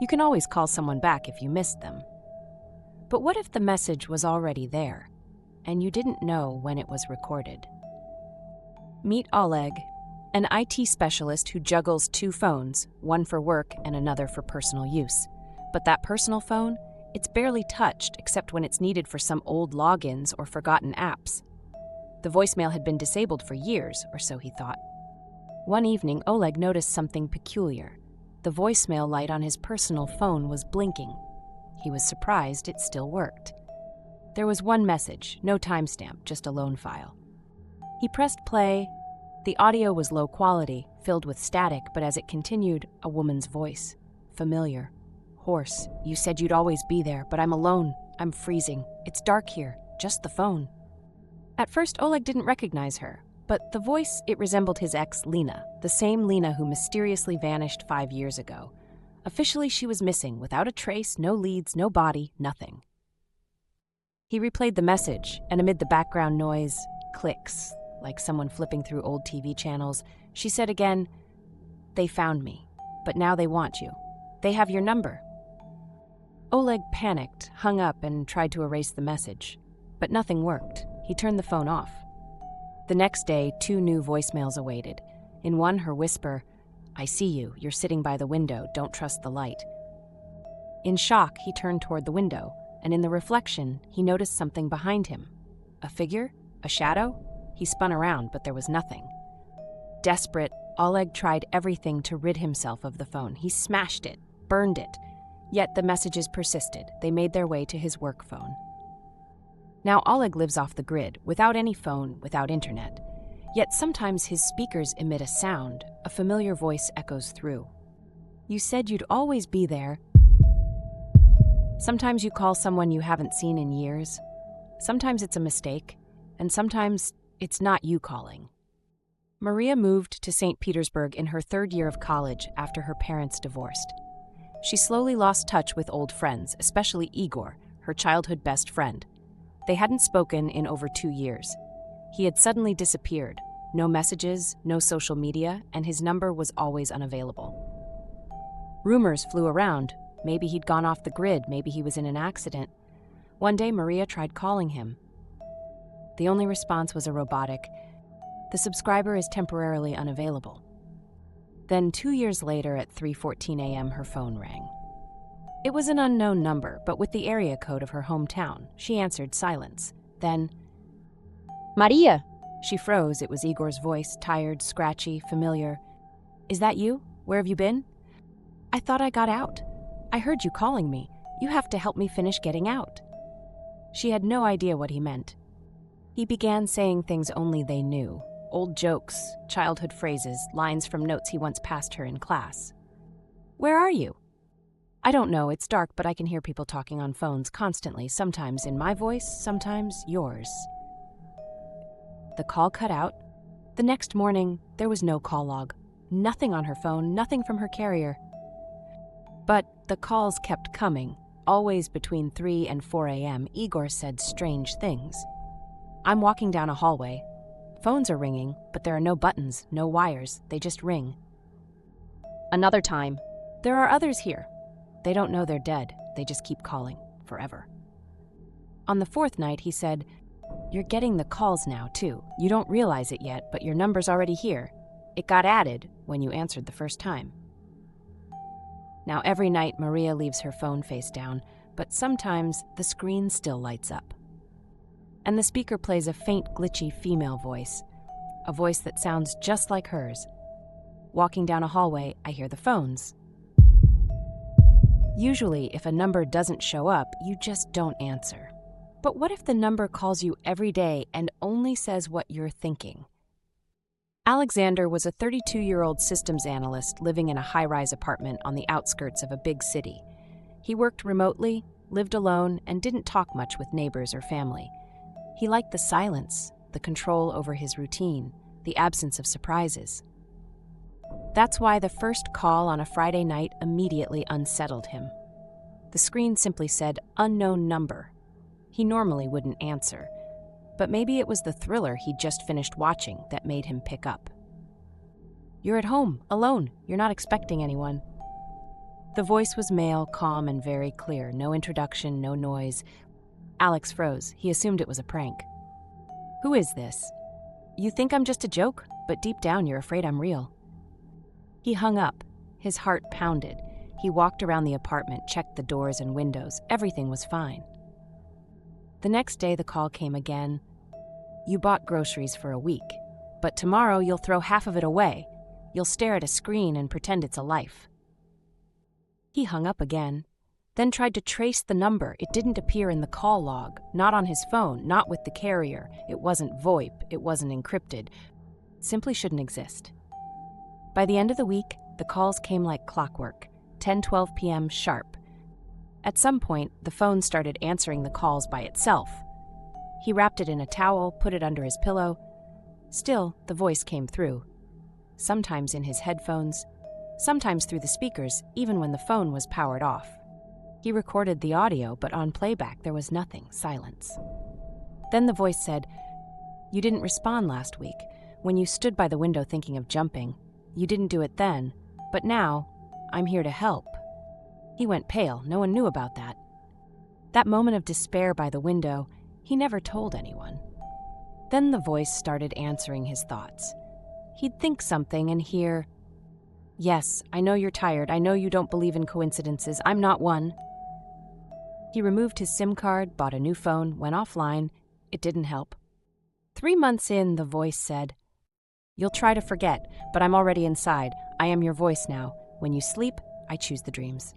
You can always call someone back if you missed them. But what if the message was already there, and you didn't know when it was recorded? Meet Oleg, an IT specialist who juggles two phones, one for work and another for personal use. But that personal phone, it's barely touched except when it's needed for some old logins or forgotten apps. The voicemail had been disabled for years, or so he thought. One evening, Oleg noticed something peculiar. The voicemail light on his personal phone was blinking. He was surprised it still worked. There was one message, no timestamp, just a lone file. He pressed play. The audio was low quality, filled with static, but as it continued, a woman's voice. Familiar. Hoarse. You said you'd always be there, but I'm alone. I'm freezing. It's dark here. Just the phone. At first, Oleg didn't recognize her, but the voice, it resembled his ex, Lena, the same Lena who mysteriously vanished 5 years ago. Officially, she was missing, without a trace, no leads, no body, nothing. He replayed the message, and amid the background noise, clicks, like someone flipping through old TV channels, she said again, "They found me, but now they want you. They have your number." Oleg panicked, hung up, and tried to erase the message. But nothing worked. He turned the phone off. The next day, 2 new voicemails awaited. In one, her whisper, "I see you. You're sitting by the window. Don't trust the light." In shock, he turned toward the window, and in the reflection, he noticed something behind him. A figure? A shadow? He spun around, but there was nothing. Desperate, Oleg tried everything to rid himself of the phone. He smashed it, burned it. Yet the messages persisted. They made their way to his work phone. Now Oleg lives off the grid, without any phone, without internet. Yet sometimes his speakers emit a sound. A familiar voice echoes through. "You said you'd always be there." Sometimes you call someone you haven't seen in years. Sometimes it's a mistake, and sometimes it's not you calling. Maria moved to St. Petersburg in her 3rd year of college after her parents divorced. She slowly lost touch with old friends, especially Igor, her childhood best friend. They hadn't spoken in over 2 years. He had suddenly disappeared. No messages, no social media, and his number was always unavailable. Rumors flew around. Maybe he'd gone off the grid, maybe he was in an accident. One day, Maria tried calling him. The only response was a robotic, "The subscriber is temporarily unavailable." Then 2 years later at 3:14 a.m., her phone rang. It was an unknown number, but with the area code of her hometown. She answered silence. Then, "Maria!" She froze. It was Igor's voice, tired, scratchy, familiar. "Is that you? Where have you been?" "I thought I got out. I heard you calling me. You have to help me finish getting out." She had no idea what he meant. He began saying things only they knew. Old jokes, childhood phrases, lines from notes he once passed her in class. "Where are you?" "I don't know, it's dark, but I can hear people talking on phones constantly, sometimes in my voice, sometimes yours." The call cut out. The next morning, there was no call log. Nothing on her phone, nothing from her carrier. But the calls kept coming. Always between 3 and 4 a.m., Igor said strange things. "I'm walking down a hallway. Phones are ringing, but there are no buttons, no wires, they just ring." Another time, "There are others here. They don't know they're dead, they just keep calling, forever." On the 4th night, he said, "You're getting the calls now, too. You don't realize it yet, but your number's already here. It got added when you answered the first time." Now every night, Maria leaves her phone face down, but sometimes the screen still lights up. And the speaker plays a faint, glitchy female voice, a voice that sounds just like hers. "Walking down a hallway, I hear the phones." Usually, if a number doesn't show up, you just don't answer. But what if the number calls you every day and only says what you're thinking? Alexander was a 32-year-old systems analyst living in a high-rise apartment on the outskirts of a big city. He worked remotely, lived alone, and didn't talk much with neighbors or family. He liked the silence, the control over his routine, the absence of surprises. That's why the first call on a Friday night immediately unsettled him. The screen simply said, "Unknown number." He normally wouldn't answer, but maybe it was the thriller he'd just finished watching that made him pick up. "You're at home, alone. You're not expecting anyone." The voice was male, calm and very clear. No introduction, no noise. Alex froze. He assumed it was a prank. "Who is this? You think I'm just a joke, but deep down you're afraid I'm real." He hung up. His heart pounded. He walked around the apartment, checked the doors and windows. Everything was fine. The next day the call came again. "You bought groceries for a week, but tomorrow you'll throw half of it away. You'll stare at a screen and pretend it's a life." He hung up again, then tried to trace the number. It didn't appear in the call log, not on his phone, not with the carrier. It wasn't VoIP, it wasn't encrypted. It simply shouldn't exist. By the end of the week, the calls came like clockwork, 10:12 p.m. sharp. At some point, the phone started answering the calls by itself. He wrapped it in a towel, put it under his pillow. Still, the voice came through. Sometimes in his headphones, sometimes through the speakers, even when the phone was powered off. He recorded the audio, but on playback there was nothing, silence. Then the voice said, "You didn't respond last week. When you stood by the window thinking of jumping, you didn't do it then, but now, I'm here to help." He went pale. No one knew about that. That moment of despair by the window, he never told anyone. Then the voice started answering his thoughts. He'd think something and hear, "Yes, I know you're tired. I know you don't believe in coincidences. I'm not one." He removed his SIM card, bought a new phone, went offline. It didn't help. 3 months in, the voice said, "You'll try to forget, but I'm already inside. I am your voice now. When you sleep, I choose the dreams."